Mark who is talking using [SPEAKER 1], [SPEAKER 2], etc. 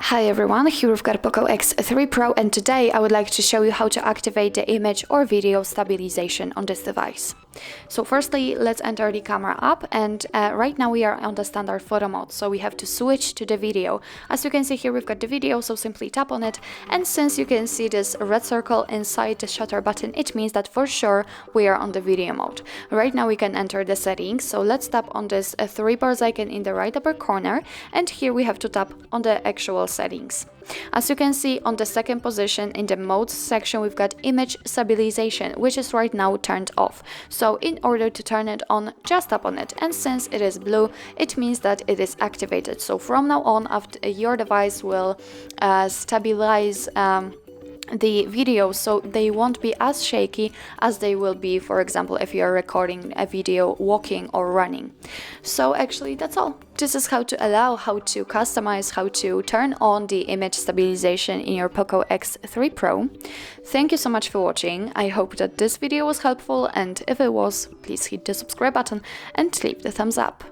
[SPEAKER 1] Hi everyone, here we've got POCO X3 Pro, and today I would like to show you how to activate the image or video stabilization on this device. So firstly, let's enter the camera app, and right now we are on the standard photo mode, so we have to switch to the video. As you can see here, we've got the video, so simply tap on it, and since you can see this red circle inside the shutter button, it means that for sure we are on the video mode. Right now we can enter the settings, so let's tap on this three bars icon in the right upper corner, and here we have to tap on the actual settings. As you can see, on the second position in the modes section, we've got image stabilization, which is right now turned off. So in order to turn it on, just tap on it, and since it is blue, it means that it is activated. So from now on, after your device will stabilize the video, so they won't be as shaky as they will be, for example, if you're recording a video walking or running. So actually that's all. This is how to customize, how to turn on the image stabilization in your POCO X3 Pro. Thank you so much for watching. I hope that this video was helpful, and if it was, please hit the subscribe button and leave the thumbs up.